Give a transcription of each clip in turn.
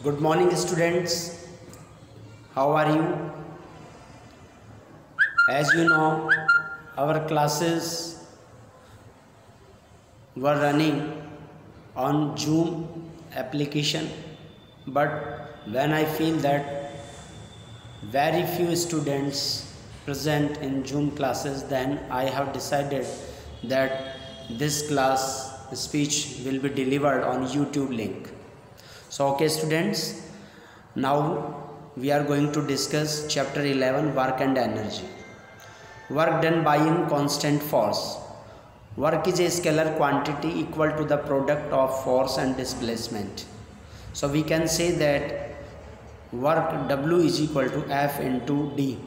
Good morning, students. How are you? As you know, our classes were running on Zoom application, but when I feel that very few students present in Zoom classes, then I have decided that this class speech will be delivered on YouTube link. So okay students, now we are going to discuss chapter 11, work and energy. Work done by in constant force. Work is a scalar quantity equal to the product of force and displacement. So we can say that work W is equal to F into D,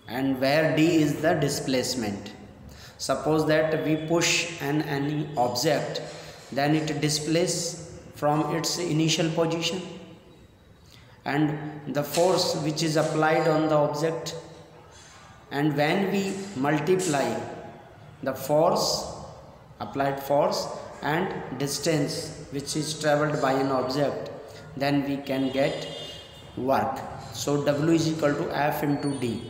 and where D is the displacement. Suppose that we push any object, then it displaces from its initial position, and the force which is applied on the object, and when we multiply the force, applied force, and distance which is traveled by an object, then we can get work. So W is equal to F into D,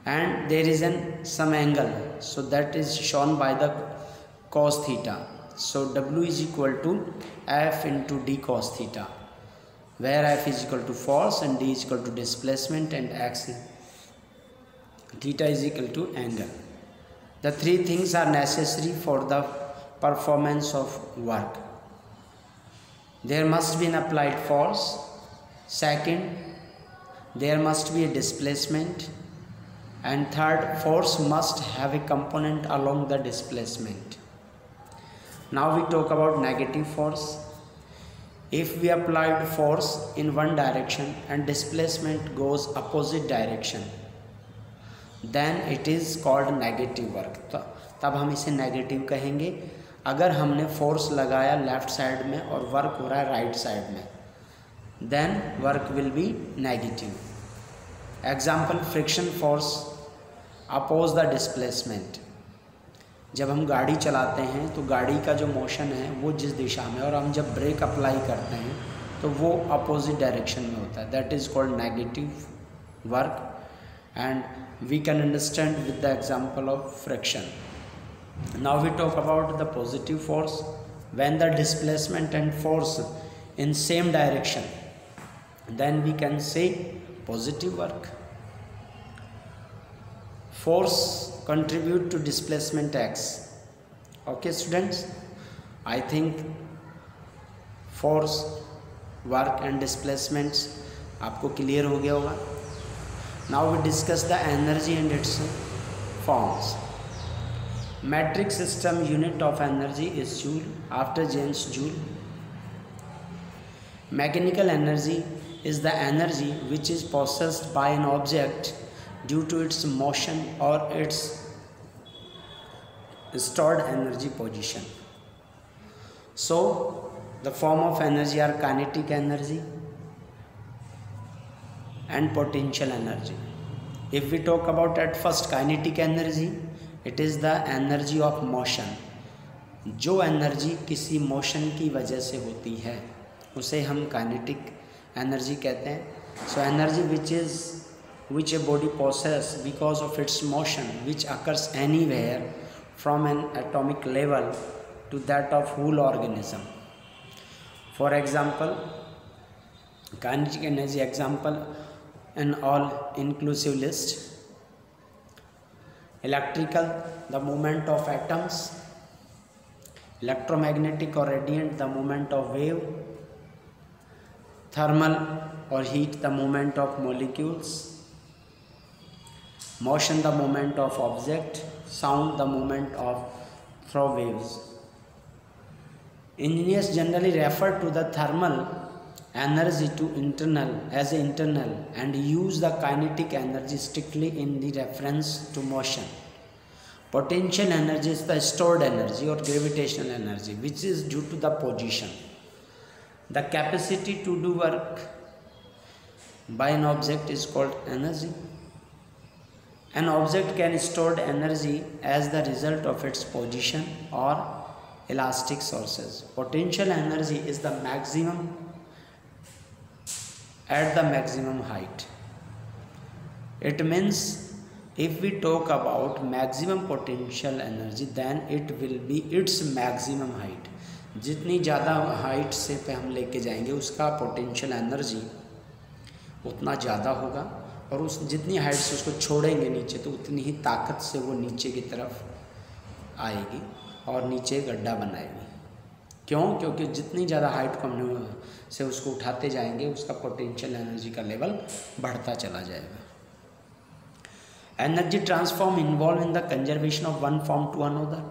and there is some angle, so that is shown by the cos theta. So W is equal to F into D cos theta, where F is equal to force and D is equal to displacement and X theta is equal to angle. The three things are necessary for the performance of work. There must be an applied force. Second, there must be a displacement. And third, force must have a component along the displacement. Now we talk about negative force. If we applied force in one direction and displacement goes opposite direction, then it is called negative work. तब हम इसे negative कहेंगे. अगर हमने force लगाया left side में और work हो रहा है राइट साइड में, then work will be negative. Example, friction force oppose the displacement. जब हम गाड़ी चलाते हैं तो गाड़ी का जो मोशन है वो जिस दिशा में, और हम जब ब्रेक अप्लाई करते हैं तो वो अपोजिट डायरेक्शन में होता है. That is called negative work, and we can understand with the example of friction. Now we talk about the positive force. When the displacement and force in same direction, then we can say positive work. Force contribute to displacement X. Okay students, I think force, work and displacements आपको clear हो गया होगा. Now we discuss the energy and its forms. Metric system unit of energy is Joule after James Joule. Mechanical energy is the energy which is possessed by an object due to its motion or its stored energy position. So the form of energy are kinetic energy and potential energy. If we talk about at first kinetic energy, it is the energy of motion. जो energy किसी motion की वजह से होती है उसे हम kinetic energy कहते हैं. So energy which a body possesses because of its motion, which occurs anywhere from an atomic level to that of whole organism. For example, kinetic energy example an all inclusive list. Electrical, the movement of atoms. Electromagnetic or radiant, the movement of wave. Thermal or heat, the movement of molecules. Motion, the movement of object. Sound, the movement of throw waves. Engineers generally refer to the thermal energy as internal and use the kinetic energy strictly in the reference to motion. Potential energy is the stored energy or gravitational energy which is due to the position. The capacity to do work by an object is called energy. An object can store energy as the result of its position or elastic sources. Potential energy is the maximum at the maximum height. It means if we talk about maximum potential energy, then it will be its maximum height. जितनी ज़्यादा height से पे हम लेके जाएंगे उसका potential energy उतना ज़्यादा होगा, और उस जितनी हाइट से उसको छोड़ेंगे नीचे तो उतनी ही ताकत से वो नीचे की तरफ आएगी और नीचे गड्ढा बनाएगी। क्यों? क्योंकि जितनी ज़्यादा हाइट को हमने से उसको उठाते जाएंगे उसका पोटेंशियल एनर्जी का लेवल बढ़ता चला जाएगा। Energy transform involve in the conservation of one form to another.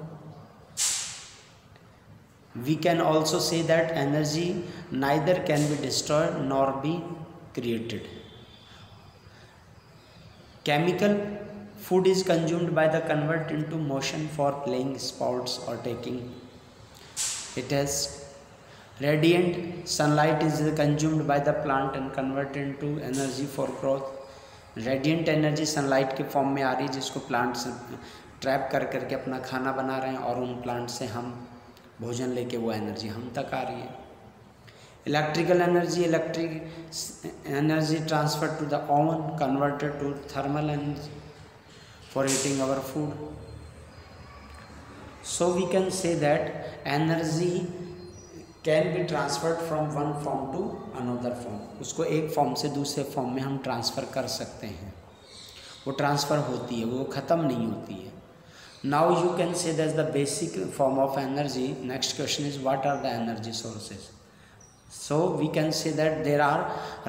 We can also say that energy neither can be destroyed nor be created. Chemical food is consumed by the convert into motion for playing sports or taking it as radiant sunlight is consumed by the plant and converted into energy for growth. Radiant energy sunlight के form में आ रही है जिसको plant से trap कर करके अपना खाना बना रहे हैं और उन प्लांट से हम भोजन लेके वो एनर्जी हम तक आ रही है। Electrical energy transfer to the oven converted to thermal energy for heating our food. So we can say that energy can be transferred from one form to another form. उसको एक फॉर्म से दूसरे form में हम transfer कर सकते हैं, वो ट्रांसफ़र होती है, वो ख़त्म नहीं होती है। Now you can say that's the basic form of energy. Next question is what are the energy sources? So we can say that there are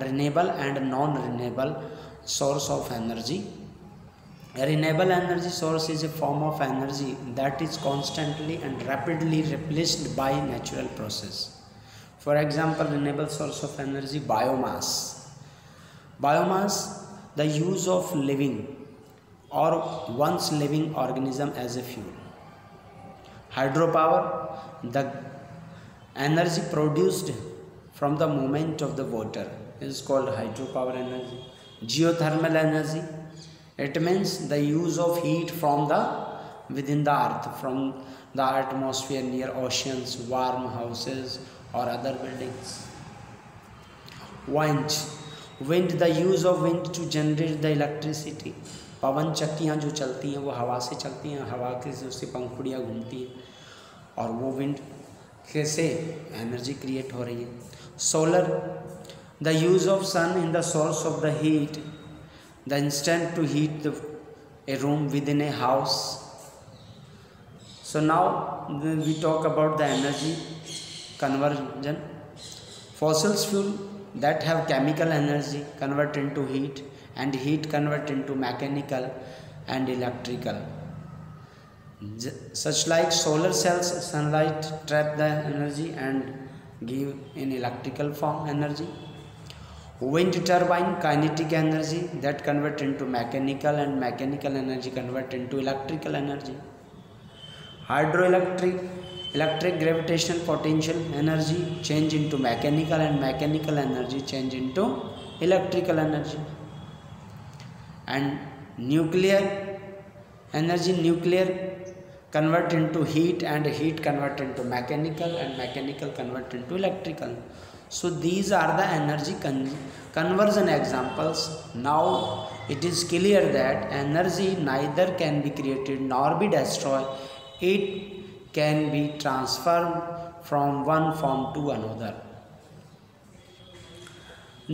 renewable and non-renewable source of energy. A renewable energy source is a form of energy that is constantly and rapidly replaced by natural process. For example, renewable source of energy, biomass. Biomass, the use of living or once living organism as a fuel. Hydropower, the energy produced from the movement of the water is called hydropower energy. Geothermal energy, it means the use of heat from the within the earth, from the atmosphere near oceans, warm houses or other buildings. Wind, the use of wind to generate the electricity. पवन चक्कियाँ जो चलती हैं वो हवा से चलती हैं, हवा के से उससे पंखुड़ियाँ घूमती हैं और वो विंड से एनर्जी क्रिएट हो रही है। Solar, the use of sun in the source of the heat, the instant to heat a room within a house. So now we talk about the energy conversion. Fossils fuel that have chemical energy convert into heat and heat convert into mechanical and electrical, such like solar cells. Sunlight trap the energy and give in electrical form energy. Wind turbine, kinetic energy that convert into mechanical and mechanical energy convert into electrical energy. Electric gravitational potential energy change into mechanical and mechanical energy change into electrical energy. And nuclear energy, nuclear convert into heat and heat convert into mechanical and mechanical convert into electrical. So these are the energy conversion examples. Now it is clear that energy neither can be created nor be destroyed. It can be transformed from one form to another.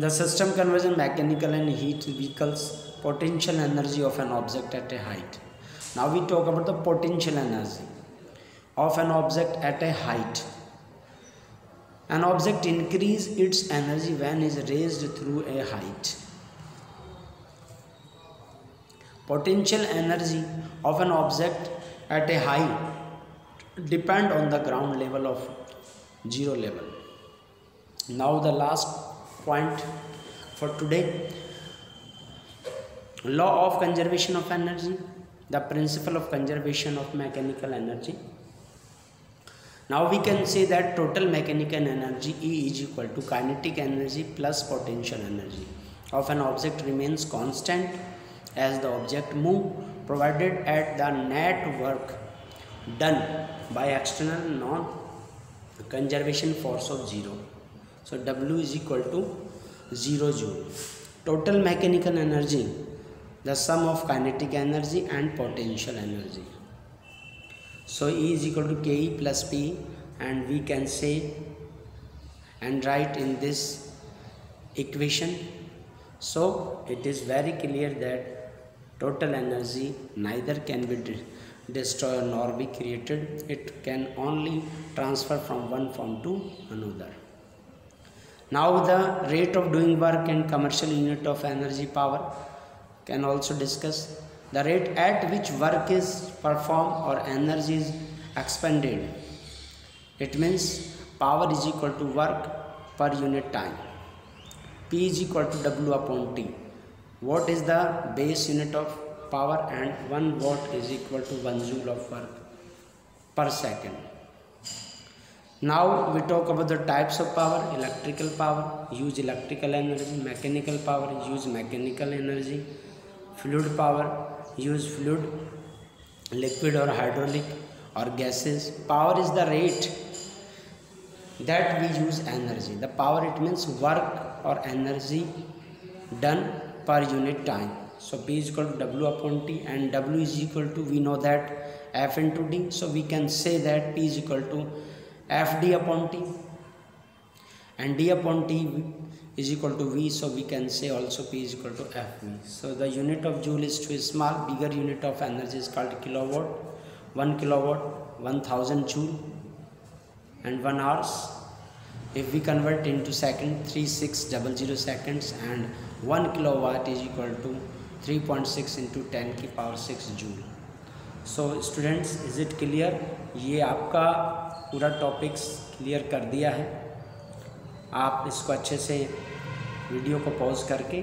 The system conversion mechanical and heat vehicles potential energy of an object at a height. Now we talk about the potential energy of an object at a height. An object increases its energy when is raised through a height. Potential energy of an object at a height depend on the ground level of zero level. Now the last point for today, law of conservation of energy, the principle of conservation of mechanical energy. Now we can say that total mechanical energy E is equal to kinetic energy plus potential energy of an object remains constant as the object move, provided at the net work done by external non-conservation force of zero. So W is equal to 0 joule. Total mechanical energy, the sum of kinetic energy and potential energy. So E is equal to Ke plus P, and we can say and write in this equation. So it is very clear that total energy neither can be destroyed nor be created. It can only transfer from one form to another. Now the rate of doing work and commercial unit of energy power can also discuss. The rate at which work is performed or energy is expended. It means power is equal to work per unit time. P is equal to W upon T. Watt is the base unit of power, and 1 watt is equal to 1 joule of work per second. Now we talk about the types of power. Electrical power, use electrical energy. Mechanical power, use mechanical energy. Fluid power, use fluid, liquid or hydraulic or gases. Power is the rate that we use energy. The power, it means work or energy done per unit time. So P is equal to W upon T, and W is equal to, we know that, F into D. So we can say that P is equal to Fd upon T, and D upon T is equal to V. So we can say also P is equal to Fv. So the unit of joule is too small. Bigger unit of energy is called kilowatt. 1 kilowatt, 1000 joule, and 1 hours. If we convert into second, 3600 seconds, and 1 kilowatt is equal to 3.6 into 10 की power 6 joule. So students, is it clear? ये आपका पूरा topics clear कर दिया है. आप इसको अच्छे से वीडियो को पॉज करके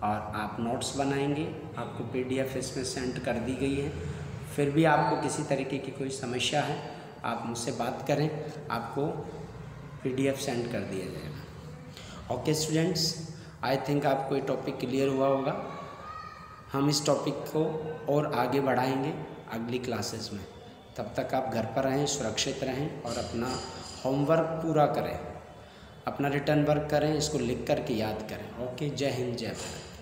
और आप नोट्स बनाएंगे. आपको PDF इसमें सेंड कर दी गई है. फिर भी आपको किसी तरीके की कोई समस्या है, आप मुझसे बात करें, आपको PDF सेंड कर दिया जाएगा. ओके स्टूडेंट्स, आई थिंक आपको ये टॉपिक क्लियर हुआ होगा. हम इस टॉपिक को और आगे बढ़ाएंगे अगली क्लासेस में. तब तक आप घर पर रहें, सुरक्षित रहें और अपना होमवर्क पूरा करें, अपना रिटर्न वर्क करें, इसको लिख कर के याद करें. ओके, जय हिंद, जय भारत.